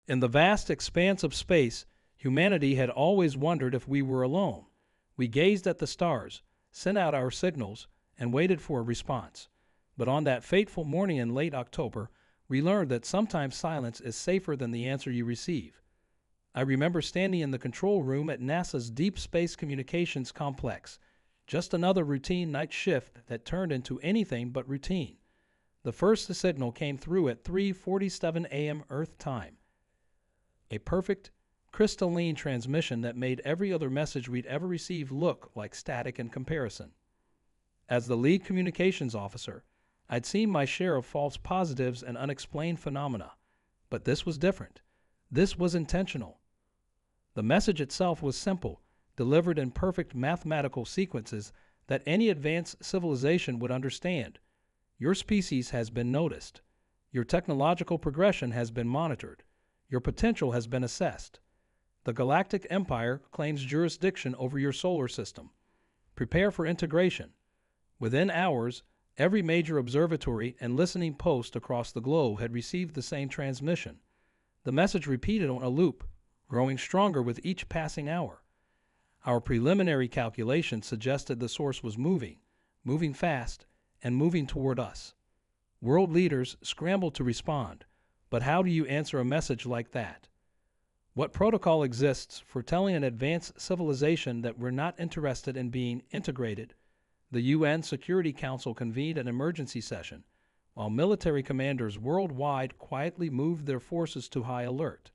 In the vast expanse of space, humanity had always wondered if we were alone. We gazed at the stars, sent out our signals, and waited for a response. But on that fateful morning in late October, we learned that sometimes silence is safer than the answer you receive. I remember standing in the control room at NASA's Deep Space Communications Complex, just another routine night shift that turned into anything but routine. The first signal came through at 3:47 a.m. Earth time. A perfect, crystalline transmission that made every other message we'd ever received look like static in comparison. As the lead communications officer, I'd seen my share of false positives and unexplained phenomena, but this was different. This was intentional. The message itself was simple, delivered in perfect mathematical sequences that any advanced civilization would understand. Your species has been noticed. Your technological progression has been monitored. Your potential has been assessed. The Galactic Empire claims jurisdiction over your solar system. Prepare for integration. Within hours, every major observatory and listening post across the globe had received the same transmission. The message repeated on a loop, growing stronger with each passing hour. Our preliminary calculations suggested the source was moving fast, and moving toward us. World leaders scrambled to respond, but how do you answer a message like that? What protocol exists for telling an advanced civilization that we're not interested in being integrated? The UN Security Council convened an emergency session, while military commanders worldwide quietly moved their forces to high alert.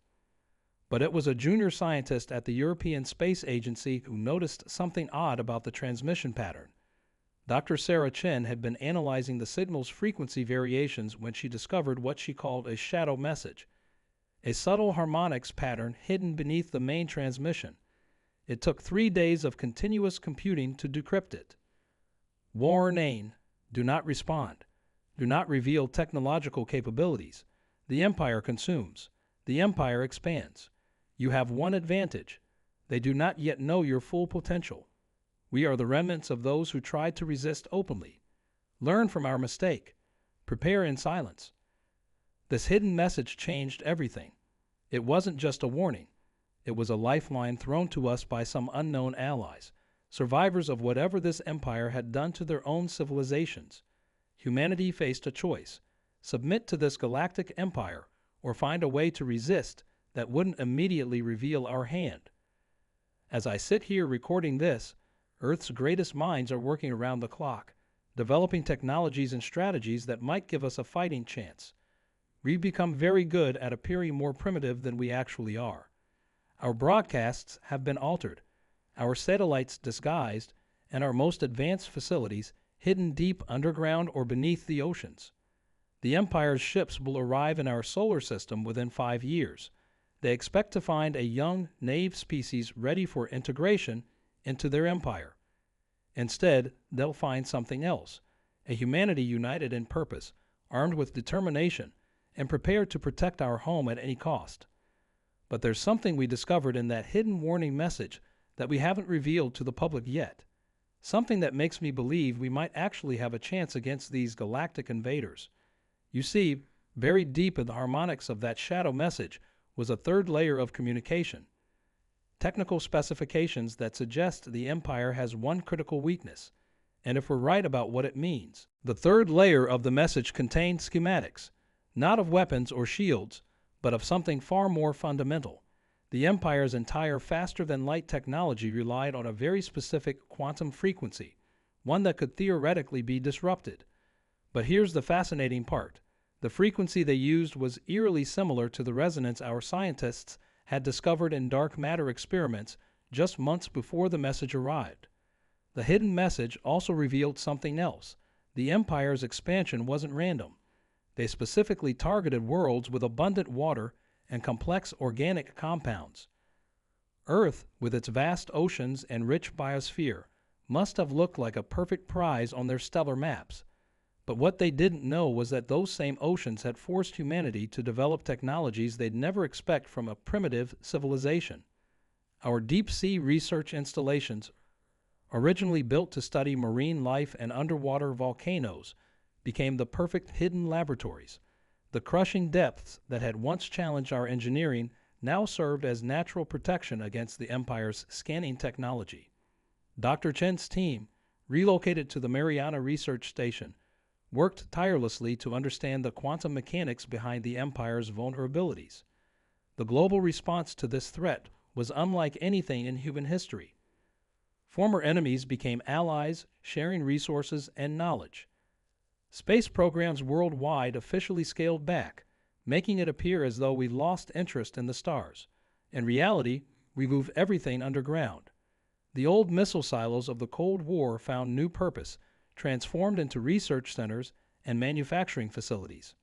But it was a junior scientist at the European Space Agency who noticed something odd about the transmission pattern. Dr. Sarah Chen had been analyzing the signal's frequency variations when she discovered what she called a shadow message, a subtle harmonics pattern hidden beneath the main transmission. It took 3 days of continuous computing to decrypt it. Warning: do not respond. Do not reveal technological capabilities. The Empire consumes. The Empire expands. You have one advantage. They do not yet know your full potential. We are the remnants of those who tried to resist openly. Learn from our mistake. Prepare in silence. This hidden message changed everything. It wasn't just a warning. It was a lifeline thrown to us by some unknown allies, survivors of whatever this empire had done to their own civilizations. Humanity faced a choice: submit to this galactic empire or find a way to resist that wouldn't immediately reveal our hand. As I sit here recording this, Earth's greatest minds are working around the clock, developing technologies and strategies that might give us a fighting chance. We've become very good at appearing more primitive than we actually are. Our broadcasts have been altered, our satellites disguised, and our most advanced facilities hidden deep underground or beneath the oceans. The Empire's ships will arrive in our solar system within 5 years. They expect to find a young, naive species ready for integration into their empire. Instead, they'll find something else, a humanity united in purpose, armed with determination, and prepared to protect our home at any cost. But there's something we discovered in that hidden warning message that we haven't revealed to the public yet. Something that makes me believe we might actually have a chance against these galactic invaders. You see, buried deep in the harmonics of that shadow message was a third layer of communication. Technical specifications that suggest the Empire has one critical weakness, and if we're right about what it means, the third layer of the message contained schematics, not of weapons or shields, but of something far more fundamental. The Empire's entire faster-than-light technology relied on a very specific quantum frequency, one that could theoretically be disrupted. But here's the fascinating part. The frequency they used was eerily similar to the resonance our scientists had discovered in dark matter experiments just months before the message arrived. The hidden message also revealed something else. The Empire's expansion wasn't random. They specifically targeted worlds with abundant water and complex organic compounds. Earth, with its vast oceans and rich biosphere, must have looked like a perfect prize on their stellar maps. But what they didn't know was that those same oceans had forced humanity to develop technologies they'd never expect from a primitive civilization. Our deep-sea research installations, originally built to study marine life and underwater volcanoes, became the perfect hidden laboratories. The crushing depths that had once challenged our engineering now served as natural protection against the Empire's scanning technology. Dr. Chen's team, relocated to the Mariana Research Station, worked tirelessly to understand the quantum mechanics behind the Empire's vulnerabilities. The global response to this threat was unlike anything in human history. Former enemies became allies, sharing resources and knowledge. Space programs worldwide officially scaled back, making it appear as though we lost interest in the stars. In reality, we moved everything underground. The old missile silos of the Cold War found new purpose, transformed into research centers and manufacturing facilities.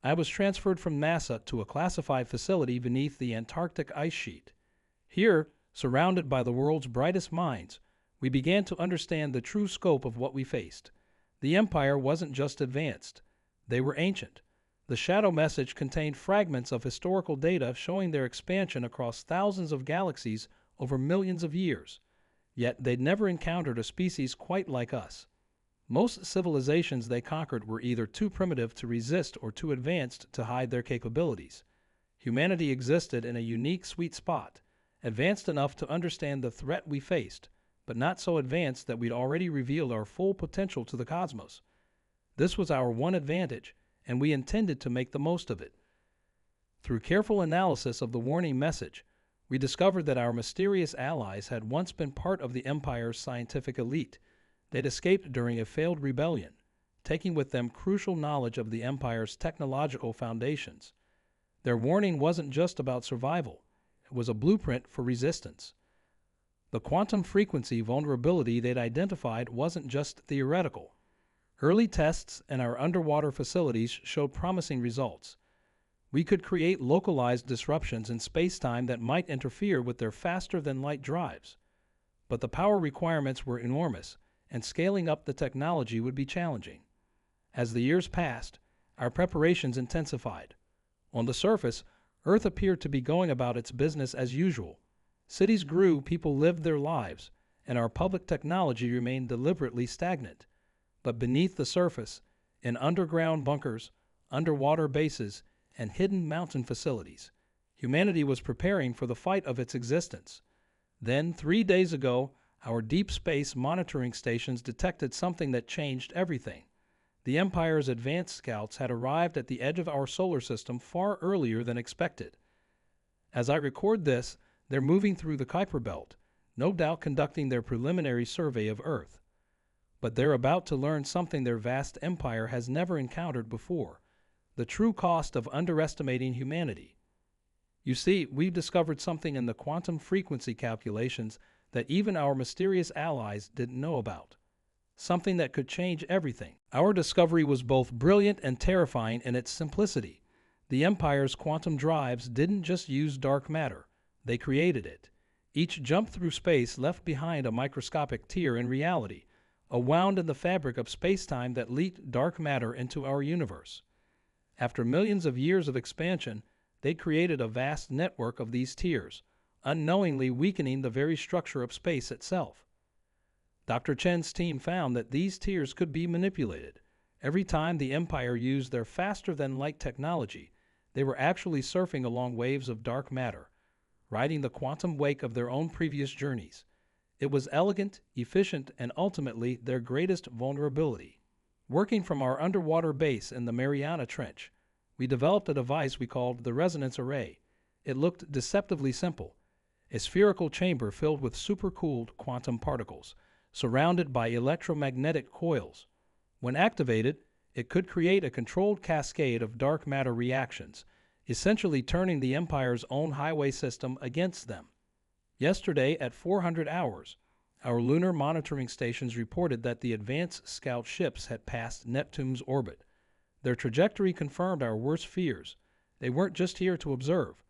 I was transferred from NASA to a classified facility beneath the Antarctic ice sheet. Here, surrounded by the world's brightest minds, we began to understand the true scope of what we faced. The Empire wasn't just advanced. They were ancient. The shadow message contained fragments of historical data showing their expansion across thousands of galaxies over millions of years. Yet they'd never encountered a species quite like us. Most civilizations they conquered were either too primitive to resist or too advanced to hide their capabilities. Humanity existed in a unique sweet spot, advanced enough to understand the threat we faced, but not so advanced that we'd already revealed our full potential to the cosmos. This was our one advantage, and we intended to make the most of it. Through careful analysis of the warning message, we discovered that our mysterious allies had once been part of the Empire's scientific elite. They'd escaped during a failed rebellion, taking with them crucial knowledge of the Empire's technological foundations. Their warning wasn't just about survival. It was a blueprint for resistance. The quantum frequency vulnerability they'd identified wasn't just theoretical. Early tests in our underwater facilities showed promising results. We could create localized disruptions in space-time that might interfere with their faster-than-light drives. But the power requirements were enormous, and scaling up the technology would be challenging. As the years passed, our preparations intensified. On the surface, Earth appeared to be going about its business as usual. Cities grew, people lived their lives, and our public technology remained deliberately stagnant. But beneath the surface, in underground bunkers, underwater bases, and hidden mountain facilities, humanity was preparing for the fight of its existence. Then, 3 days ago, our deep space monitoring stations detected something that changed everything. The Empire's advanced scouts had arrived at the edge of our solar system far earlier than expected. As I record this, they're moving through the Kuiper Belt, no doubt conducting their preliminary survey of Earth. But they're about to learn something their vast empire has never encountered before: the true cost of underestimating humanity. You see, we've discovered something in the quantum frequency calculations that even our mysterious allies didn't know about. Something that could change everything. Our discovery was both brilliant and terrifying in its simplicity. The Empire's quantum drives didn't just use dark matter. They created it. Each jump through space left behind a microscopic tear in reality, a wound in the fabric of space-time that leaked dark matter into our universe. After millions of years of expansion, they created a vast network of these tears, unknowingly weakening the very structure of space itself. Dr. Chen's team found that these tears could be manipulated. Every time the Empire used their faster-than-light technology, they were actually surfing along waves of dark matter, riding the quantum wake of their own previous journeys. It was elegant, efficient, and ultimately their greatest vulnerability. Working from our underwater base in the Mariana Trench, we developed a device we called the resonance array. It looked deceptively simple: a spherical chamber filled with supercooled quantum particles, surrounded by electromagnetic coils. When activated, it could create a controlled cascade of dark matter reactions, essentially turning the Empire's own highway system against them. Yesterday, at 400 hours, our lunar monitoring stations reported that the advanced scout ships had passed Neptune's orbit. Their trajectory confirmed our worst fears. They weren't just here to observe.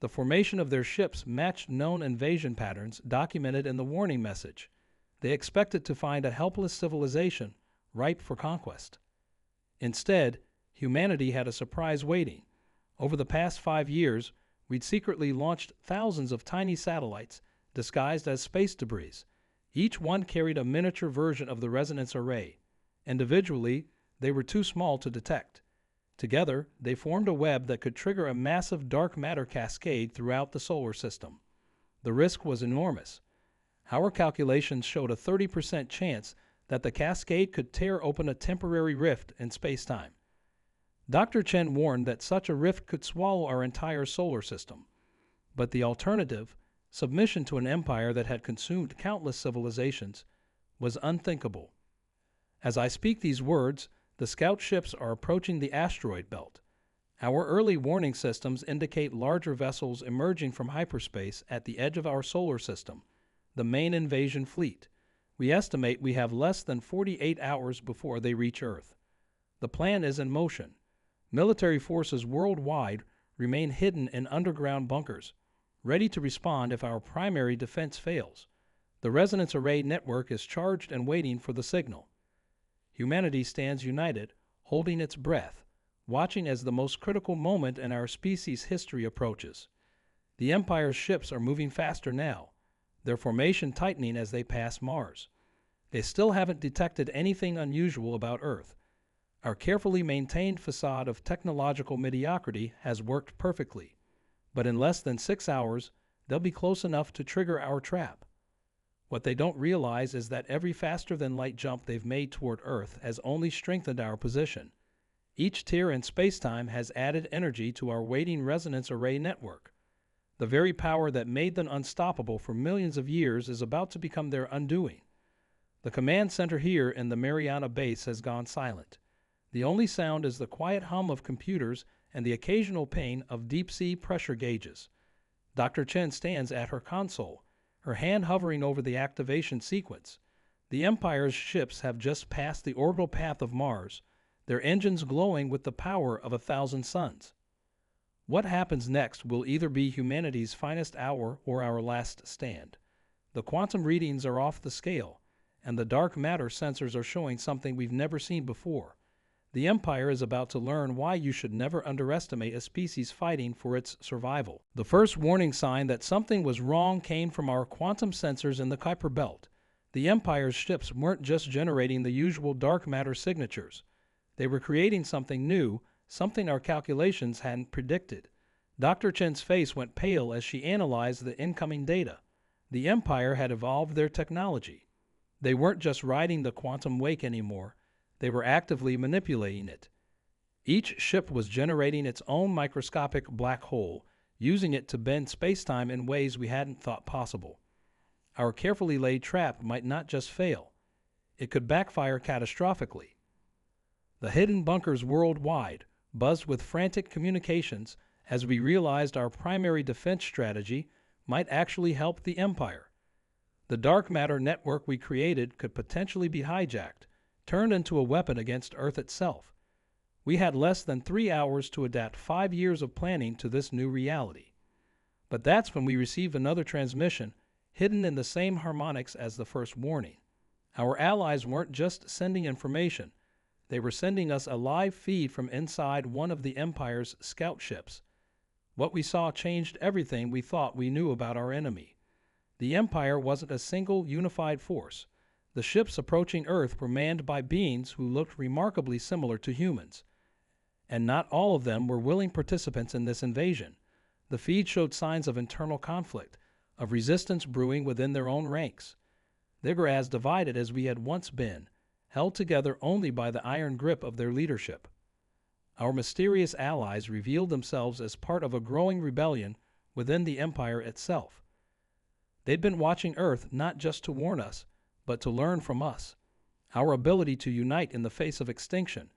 The formation of their ships matched known invasion patterns documented in the warning message. They expected to find a helpless civilization ripe for conquest. Instead, humanity had a surprise waiting. Over the past 5 years, we'd secretly launched thousands of tiny satellites disguised as space debris. Each one carried a miniature version of the resonance array. Individually, they were too small to detect. Together, they formed a web that could trigger a massive dark matter cascade throughout the solar system. The risk was enormous. Our calculations showed a 30% chance that the cascade could tear open a temporary rift in spacetime. Dr. Chen warned that such a rift could swallow our entire solar system. But the alternative, submission to an empire that had consumed countless civilizations, was unthinkable. As I speak these words, the scout ships are approaching the asteroid belt. Our early warning systems indicate larger vessels emerging from hyperspace at the edge of our solar system, the main invasion fleet. We estimate we have less than 48 hours before they reach Earth. The plan is in motion. Military forces worldwide remain hidden in underground bunkers, ready to respond if our primary defense fails. The resonance array network is charged and waiting for the signal. Humanity stands united, holding its breath, watching as the most critical moment in our species' history approaches. The Empire's ships are moving faster now, their formation tightening as they pass Mars. They still haven't detected anything unusual about Earth. Our carefully maintained facade of technological mediocrity has worked perfectly, but in less than 6 hours, they'll be close enough to trigger our trap. What they don't realize is that every faster-than-light jump they've made toward Earth has only strengthened our position. Each tier in spacetime has added energy to our waiting resonance array network. The very power that made them unstoppable for millions of years is about to become their undoing. The command center here in the Mariana base has gone silent. The only sound is the quiet hum of computers and the occasional ping of deep-sea pressure gauges. Dr. Chen stands at her console, her hand hovering over the activation sequence. The Empire's ships have just passed the orbital path of Mars, their engines glowing with the power of 1,000 suns. What happens next will either be humanity's finest hour or our last stand. The quantum readings are off the scale, and the dark matter sensors are showing something we've never seen before. The Empire is about to learn why you should never underestimate a species fighting for its survival. The first warning sign that something was wrong came from our quantum sensors in the Kuiper Belt. The Empire's ships weren't just generating the usual dark matter signatures. They were creating something new, something our calculations hadn't predicted. Dr. Chen's face went pale as she analyzed the incoming data. The Empire had evolved their technology. They weren't just riding the quantum wake anymore. They were actively manipulating it. Each ship was generating its own microscopic black hole, using it to bend spacetime in ways we hadn't thought possible. Our carefully laid trap might not just fail. It could backfire catastrophically. The hidden bunkers worldwide buzzed with frantic communications as we realized our primary defense strategy might actually help the Empire. The dark matter network we created could potentially be hijacked, turned into a weapon against Earth itself. We had less than 3 hours to adapt 5 years of planning to this new reality. But that's when we received another transmission, hidden in the same harmonics as the first warning. Our allies weren't just sending information. They were sending us a live feed from inside one of the Empire's scout ships. What we saw changed everything we thought we knew about our enemy. The Empire wasn't a single unified force. The ships approaching Earth were manned by beings who looked remarkably similar to humans. And not all of them were willing participants in this invasion. The feed showed signs of internal conflict, of resistance brewing within their own ranks. They were as divided as we had once been, held together only by the iron grip of their leadership. Our mysterious allies revealed themselves as part of a growing rebellion within the Empire itself. They'd been watching Earth not just to warn us, but to learn from us. Our ability to unite in the face of extinction,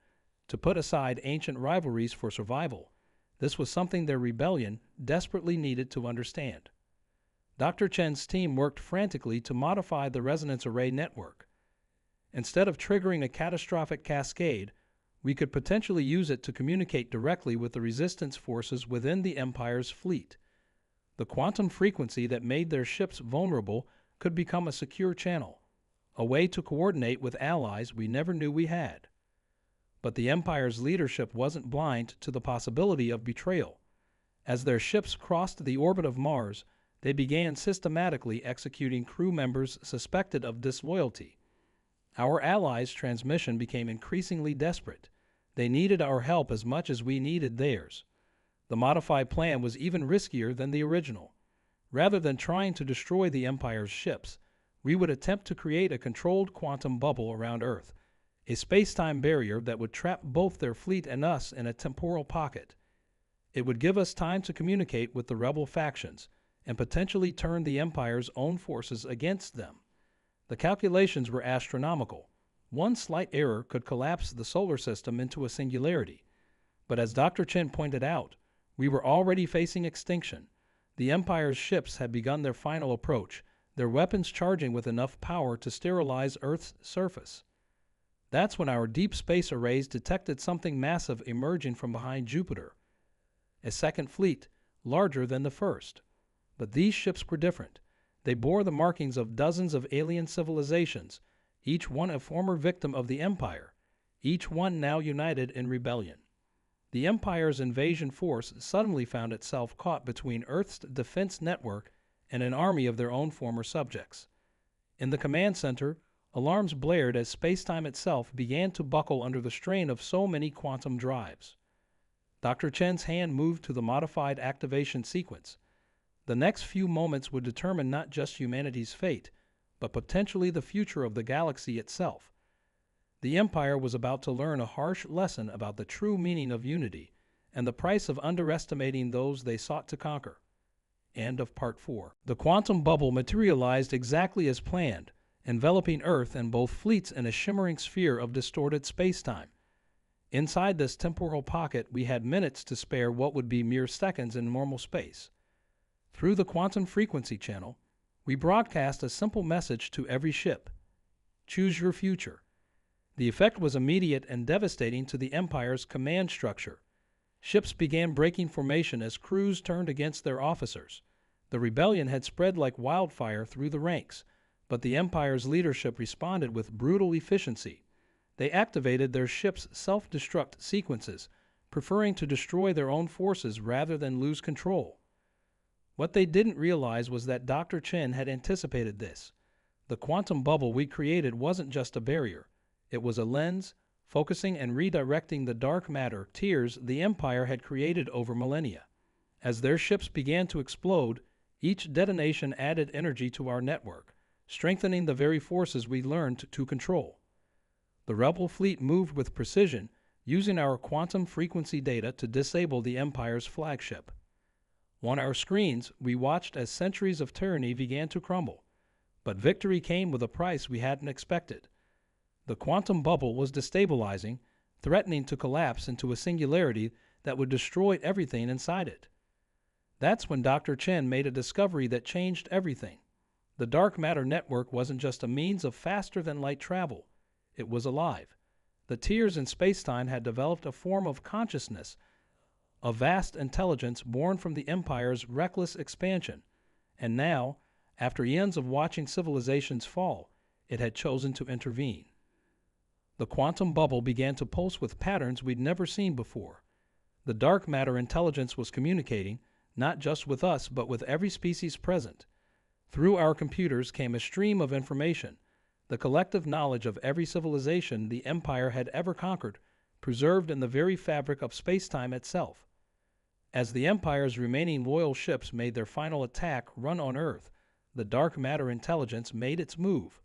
to put aside ancient rivalries for survival, this was something their rebellion desperately needed to understand. Dr. Chen's team worked frantically to modify the resonance array network. Instead of triggering a catastrophic cascade, we could potentially use it to communicate directly with the resistance forces within the Empire's fleet. The quantum frequency that made their ships vulnerable could become a secure channel, a way to coordinate with allies we never knew we had. But the Empire's leadership wasn't blind to the possibility of betrayal. As their ships crossed the orbit of Mars, they began systematically executing crew members suspected of disloyalty. Our allies' transmission became increasingly desperate. They needed our help as much as we needed theirs. The modified plan was even riskier than the original. Rather than trying to destroy the Empire's ships, we would attempt to create a controlled quantum bubble around Earth, a space-time barrier that would trap both their fleet and us in a temporal pocket. It would give us time to communicate with the rebel factions and potentially turn the Empire's own forces against them. The calculations were astronomical. One slight error could collapse the solar system into a singularity. But as Dr. Chen pointed out, we were already facing extinction. The Empire's ships had begun their final approach, their weapons charging with enough power to sterilize Earth's surface. That's when our deep space arrays detected something massive emerging from behind Jupiter. A second fleet, larger than the first. But these ships were different. They bore the markings of dozens of alien civilizations, each one a former victim of the Empire, each one now united in rebellion. The Empire's invasion force suddenly found itself caught between Earth's defense network and an army of their own former subjects. In the command center, alarms blared as spacetime itself began to buckle under the strain of so many quantum drives. Dr. Chen's hand moved to the modified activation sequence. The next few moments would determine not just humanity's fate, but potentially the future of the galaxy itself. The Empire was about to learn a harsh lesson about the true meaning of unity and the price of underestimating those they sought to conquer. End of Part 4. The quantum bubble materialized exactly as planned, enveloping Earth and both fleets in a shimmering sphere of distorted spacetime. Inside this temporal pocket, we had minutes to spare what would be mere seconds in normal space. Through the quantum frequency channel, we broadcast a simple message to every ship. Choose your future. The effect was immediate and devastating to the Empire's command structure. Ships began breaking formation as crews turned against their officers. The rebellion had spread like wildfire through the ranks, but the Empire's leadership responded with brutal efficiency. They activated their ships' self-destruct sequences, preferring to destroy their own forces rather than lose control. What they didn't realize was that Dr. Chen had anticipated this. The quantum bubble we created wasn't just a barrier. It was a lens, focusing and redirecting the dark matter tiers the Empire had created over millennia. As their ships began to explode, each detonation added energy to our network, strengthening the very forces we learned to control. The rebel fleet moved with precision, using our quantum frequency data to disable the Empire's flagship. On our screens, we watched as centuries of tyranny began to crumble. But victory came with a price we hadn't expected. The quantum bubble was destabilizing, threatening to collapse into a singularity that would destroy everything inside it. That's when Dr. Chen made a discovery that changed everything. The dark matter network wasn't just a means of faster-than-light travel. It was alive. The tiers in spacetime had developed a form of consciousness, a vast intelligence born from the Empire's reckless expansion. And now, after eons of watching civilizations fall, it had chosen to intervene. The quantum bubble began to pulse with patterns we'd never seen before. The dark matter intelligence was communicating, not just with us, but with every species present. Through our computers came a stream of information, the collective knowledge of every civilization the Empire had ever conquered, preserved in the very fabric of spacetime itself. As the Empire's remaining loyal ships made their final attack run on Earth, the dark matter intelligence made its move.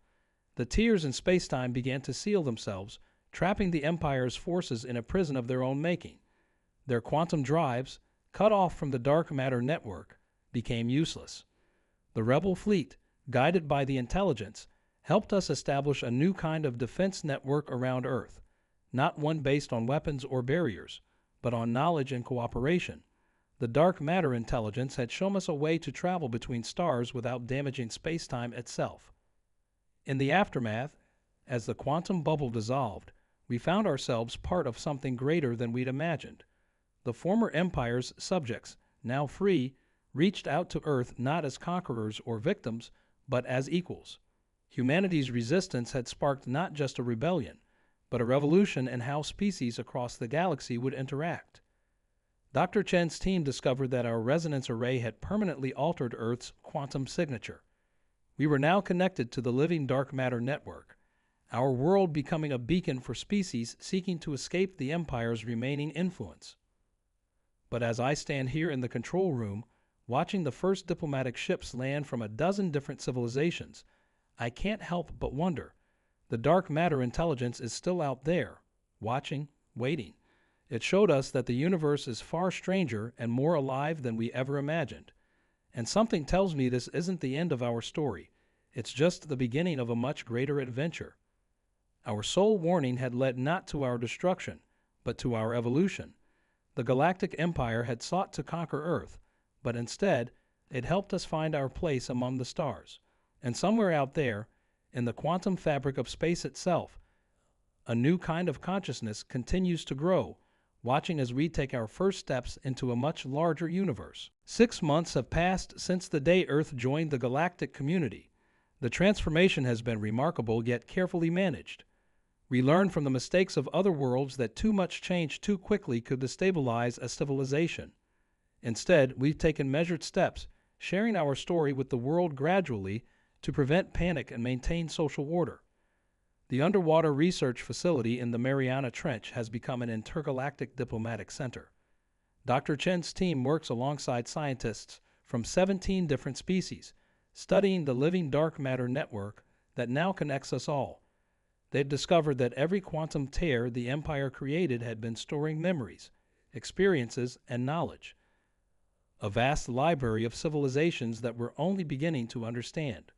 The tiers in spacetime began to seal themselves, trapping the Empire's forces in a prison of their own making. Their quantum drives, cut off from the dark matter network, became useless. The rebel fleet, guided by the intelligence, helped us establish a new kind of defense network around Earth, not one based on weapons or barriers, but on knowledge and cooperation. The dark matter intelligence had shown us a way to travel between stars without damaging spacetime itself. In the aftermath, as the quantum bubble dissolved, we found ourselves part of something greater than we'd imagined. The former Empire's subjects, now free, reached out to Earth not as conquerors or victims, but as equals. Humanity's resistance had sparked not just a rebellion, but a revolution in how species across the galaxy would interact. Dr. Chen's team discovered that our resonance array had permanently altered Earth's quantum signature. We were now connected to the living dark matter network. our world becoming a beacon for species seeking to escape the Empire's remaining influence. But as I stand here in the control room, watching the first diplomatic ships land from a dozen different civilizations, I can't help but wonder. The dark matter intelligence is still out there, watching, waiting. It showed us that the universe is far stranger and more alive than we ever imagined. And something tells me this isn't the end of our story. It's just the beginning of a much greater adventure. Our sole warning had led not to our destruction, but to our evolution. The Galactic Empire had sought to conquer Earth, but instead, it helped us find our place among the stars. And somewhere out there, in the quantum fabric of space itself, a new kind of consciousness continues to grow, watching as we take our first steps into a much larger universe. 6 months have passed since the day Earth joined the galactic community. The transformation has been remarkable yet carefully managed. We learned from the mistakes of other worlds that too much change too quickly could destabilize a civilization. Instead, we've taken measured steps, sharing our story with the world gradually to prevent panic and maintain social order. The underwater research facility in the Mariana Trench has become an intergalactic diplomatic center. Dr. Chen's team works alongside scientists from 17 different species, studying the living dark matter network that now connects us all. They've discovered that every quantum tear the Empire created had been storing memories, experiences, and knowledge. A vast library of civilizations that we're only beginning to understand.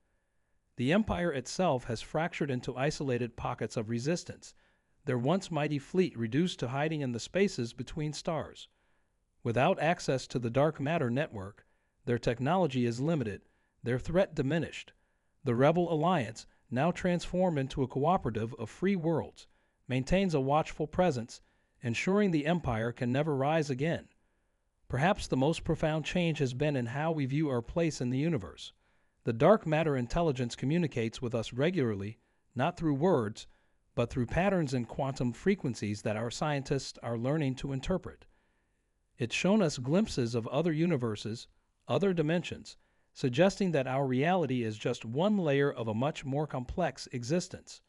The Empire itself has fractured into isolated pockets of resistance, their once mighty fleet reduced to hiding in the spaces between stars. Without access to the dark matter network, their technology is limited, their threat diminished. The Rebel Alliance, now transformed into a cooperative of free worlds, maintains a watchful presence, ensuring the Empire can never rise again. Perhaps the most profound change has been in how we view our place in the universe. The dark matter intelligence communicates with us regularly, not through words, but through patterns in quantum frequencies that our scientists are learning to interpret. It's shown us glimpses of other universes, other dimensions, suggesting that our reality is just one layer of a much more complex existence.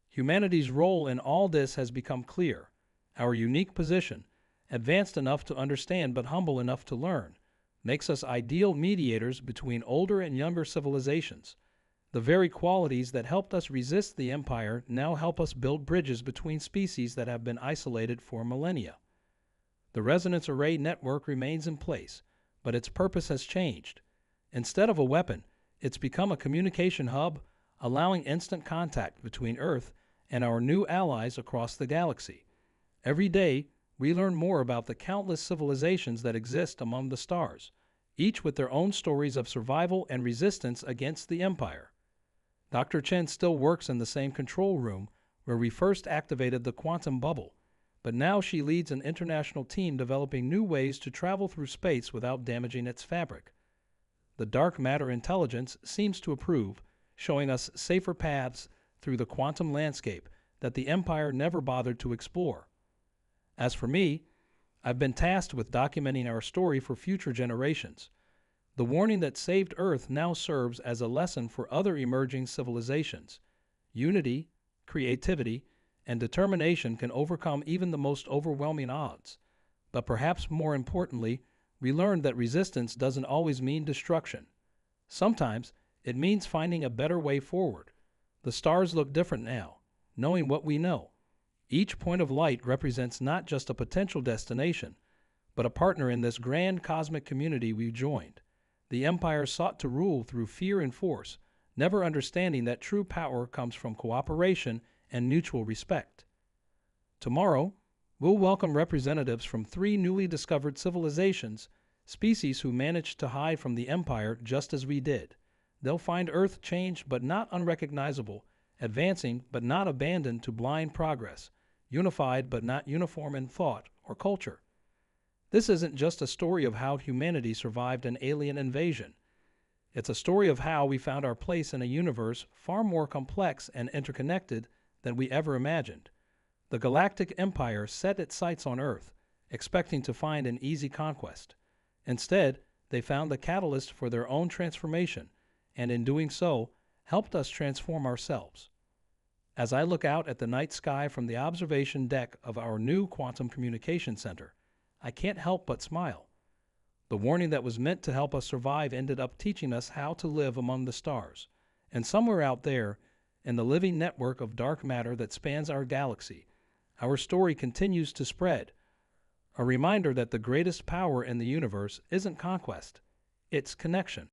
Humanity's role in all this has become clear. Our unique position, advanced enough to understand but humble enough to learn, makes us ideal mediators between older and younger civilizations. The very qualities that helped us resist the Empire now help us build bridges between species that have been isolated for millennia. The resonance array network remains in place, but its purpose has changed. Instead of a weapon, it's become a communication hub, allowing instant contact between Earth and our new allies across the galaxy. Every day, we learn more about the countless civilizations that exist among the stars, each with their own stories of survival and resistance against the Empire. Dr. Chen still works in the same control room where we first activated the quantum bubble, but now she leads an international team developing new ways to travel through space without damaging its fabric. The dark matter intelligence seems to approve, showing us safer paths through the quantum landscape that the Empire never bothered to explore. As for me, I've been tasked with documenting our story for future generations. The warning that saved Earth now serves as a lesson for other emerging civilizations. Unity, creativity, and determination can overcome even the most overwhelming odds. But perhaps more importantly, we learned that resistance doesn't always mean destruction. Sometimes it means finding a better way forward. The stars look different now, knowing what we know. Each point of light represents not just a potential destination, but a partner in this grand cosmic community we've joined. The Empire sought to rule through fear and force, never understanding that true power comes from cooperation and mutual respect. Tomorrow, we'll welcome representatives from 3 newly discovered civilizations, species who managed to hide from the Empire just as we did. They'll find Earth changed but not unrecognizable, advancing but not abandoned to blind progress, unified but not uniform in thought or culture. This isn't just a story of how humanity survived an alien invasion. It's a story of how we found our place in a universe far more complex and interconnected than we ever imagined. The Galactic Empire set its sights on Earth, expecting to find an easy conquest. Instead, they found the catalyst for their own transformation, and in doing so, helped us transform ourselves. As I look out at the night sky from the observation deck of our new quantum communication center, I can't help but smile. The warning that was meant to help us survive ended up teaching us how to live among the stars. And somewhere out there, in the living network of dark matter that spans our galaxy, our story continues to spread. A reminder that the greatest power in the universe isn't conquest, it's connection.